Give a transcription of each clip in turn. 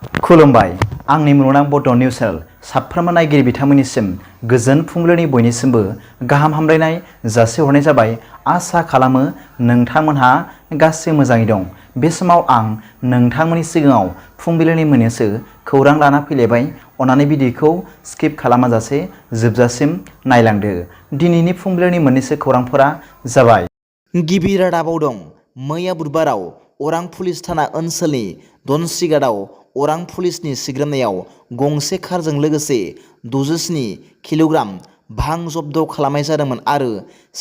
खुलुमबाय आंनि मुलुगनां बड' निउस चेनेल साफ्रोमबो नायगिरि बिथांमोननिसिम गोजोन फुंबिलिनि बयनिसिमबो गाहाम हामलायनाय जासिहरनाय जाबाय। आसा खालामो नोंथांमोनहा गासै मोजाङै दं। बे समाव आं नोंथांमोननि सिगाङाव फुंबिलिनि मोननैसो खौरां लाना फैलायबाय। अन्नानै भिडिअखौ स्किप खालामाजासे जोबजासिम नायलांदो। दिनैनि फुंबिलिनि मोननैसो खौरांफोरा जाबाय। गिबि रादाबाव दं। मैया बुधबाराव अरां पुलिस थाना ओनसोलनि दनसिगादाव अरां पुलिसनि सिग्रोमनायाव गंसे कारजों लोगोसे 67 किल'ग्राम भां जब्द खालामनाय जादोंमोन आरो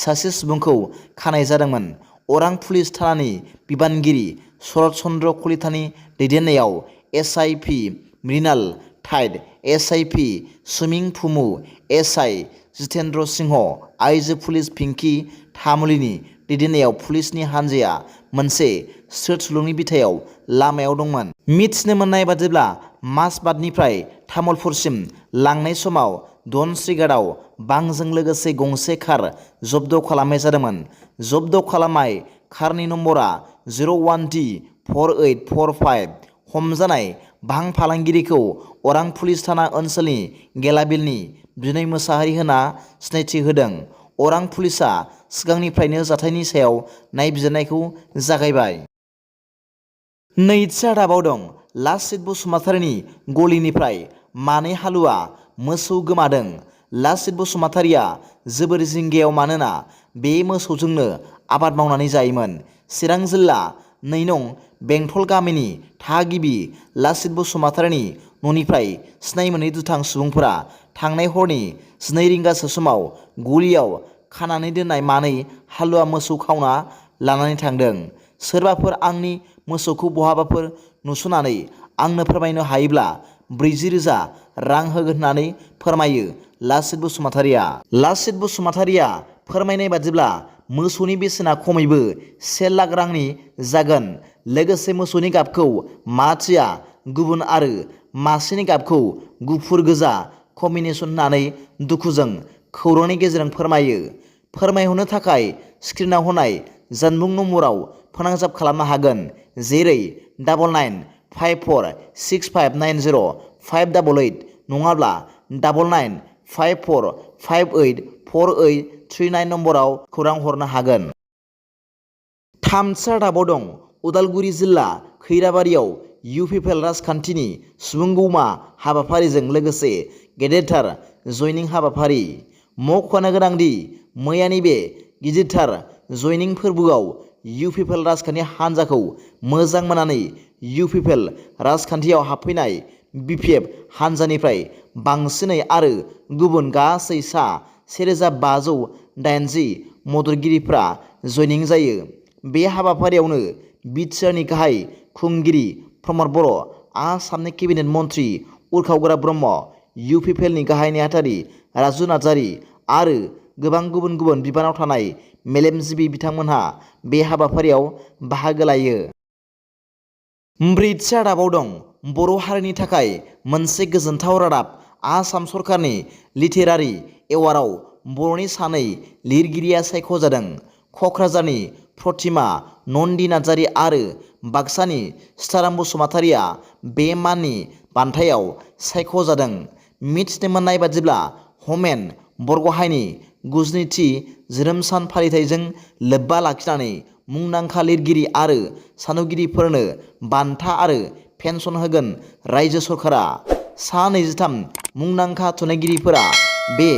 सासे सुबुंखौ खानाय जादोंमोन। अरां पुलिस थानानि बिबानगिरि शरत चन्द्र कलितानि दैदेननायाव SIP Mrinal Thait, SIP Sumin Phumu, SI Jitendra Singh, आइजो पुलिस पिंकी तामुलीनि दैदेननायाव पुलिसनि हानजाया मोनसे स्रोद सुलुंनि बिथायाव लामायाव दंमोन। मिथिनो मोननाय बादिब्ला माजबाटनिफ्राय तामुलपुरसिम लांनाय समाव दनसिगादाव बांजों लोगोसे गंसे कार जब्द खालामनाय जादोंमोन। जब्द खालामनाय कारनि नम्बरा 01D4845। हमजानाय भां फालांगिरिखौ अरां पुलिस थाना ओनसोलनि गेलाबिलनि बिनै मोसाहारि होना सिनायथि होदों। अरां पुलिसआ सिगांनिफ्रायनो जाथायनि सायाव नायबिजिरनायखौ जागायबाय। नैथि रादाबाव दं। लासित बसुमतारीनि गलिनिफ्राय मानै हालुवा मोसौ गोमादों। लासित बसुमतारीया जोबोर जिंगायाव, मानोना बे मोसौजोंनो आबाद मावनानै जायोमोन। चिरां जिल्ला 2 नं बेंटल गामिनि थागिबि लासित बसुमतारीनि न'निफ्राय सिनाय मोनै दुथां सुबुंफोरा थांनाय हरनि 12 रिंगासो समाव गलियाव खानानै दोननाय मानै हालुवा मोसौ खावना लानानै थांदों। सोरबाफोर आंनि मोसौखौ बहाबाफोर नुस'नानै आंनो फोरमायनो हायोब्ला 40,000 रां होगोन होननानै फोरमायो लासित बसुमतारीया। लासित बसुमतारीया फोरमायनाय बादिब्ला मोसौनि बेसेना खमैबो 1 लाख रांनि जागोन। लोगोसे मोसौनि गाबखौ माथिया गुबुन आरो मासेनि गाबखौ गुफुर गोजा कम्बिनेसन होननानै दुखुजों खौरांनि गेजेरजों फोरमायो। फोरमायहरनो थाखाय स्क्रिनाव होनाय जानबुं नम्बराव फोनांजाब खालामनो हागोन, जेरै 9954659058 नङाब्ला 9954584839 नम्बराव खौरां हरनो हागोन। थामथि रादाबाव दं। उदालगुरि जिल्ला खैराबारियाव UPPL राजखान्थिनि सुबुंगौमा हाबाफारिजों लोगोसे गेदेरथार जयनिं हाबाफारि। मख'नो गोनांदि मैयानि बे गिदिरथार जयनिं फोरबोआव UPPL राजखान्थि हान्जाखौ मोजां मोननानै UPPL राजखान्थियाव हाबफैनाय BPF हान्जानिफ्राय बांसिनै आरो गुबुन गासै सा 1580 मददगिरिफ्रा जयनिं जायो। बे हाबाफारियावनो बिटिआरनि गाहाय खुंगिरि प्रमद बर', आसामनि केबिनेट मन्थ्रि उर्खाव ब्रह्म, UPPLनि गाहाय नेहाथारि राजु नार्जारि आरो गोबां गुबुन गुबुन बिबानाव थानाय मेलेमजिबि बिथांमोनहा बे हाबाफारियाव बाहागो लायो। ब्रैथि रादाबाव दं। बर' हारिनि थाखाय मोनसे गोजोनथाव रादाब। आसाम सरकारनि लिटेरारि एवार्डआव बर'नि सानै लिरगिरिया सायख'जादों। क'क्राझारनि प्रतिमा नन्दि नार्जारि आरो बाक्सानि सीताराम बसुमतारीया बे माननि बान्थायाव सायख'जादों। मिथिनो मोननाय बादिब्ला हमेन बरग'हायनि 92थि जोनोम सान फालिथायजों लोब्बा लाखिनानै मुंदांखा लिरगिरि आरो सानथौगिरिफोरनो बान्था आरो पेन्सन होगोन रायजो सरकारा। सा 23 मुंदांखा थुनलाइगिरिफोरा बे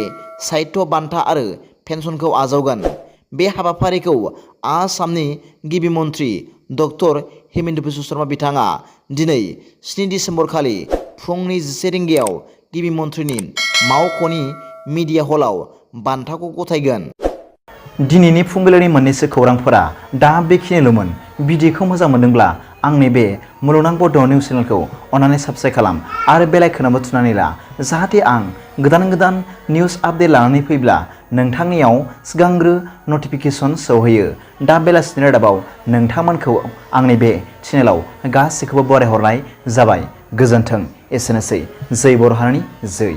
साहित्य बान्था आरो पेन्सनखौ आजावगोन। बे हाबाफारिखौ आसामनि गिबि मन्थ्रि डक्टर हिमन्त बिश्व शर्मा बिथाङा दिनै 7 दिसेम्बर खालि फुंनि 11 रिंगायाव गिबि मन्थ्रिनि मावख'नि मिडिया हलाव बान्थाखौ गथायगोन। दिनैनि फुंबिलिनि मोननैसो खौरांफोरा दा बेखिनिल'मोन। भिडिअखौ मोजां मोनदोंब्ला आंनि बे मुलुगनां बड' निउस चेनेलखौ अन्नानै साबस्क्राइब खालाम आरो बेल आइकनआवबो थुनानै ला, जाहाथे आं गोदान गोदान निउस आपडेट लानानै फैब्ला नोंथांनियाव सिगांग्रो नटिफिकेसन सौहैयो। दा बेलासिनि रादाबाव नोंथांमोनखौ आंनि बे चेनेलाव गासैखौबो बरायहरनाय जाबाय। गोजोन्थों। एसेनोसै। जै बर' हारिनि जै।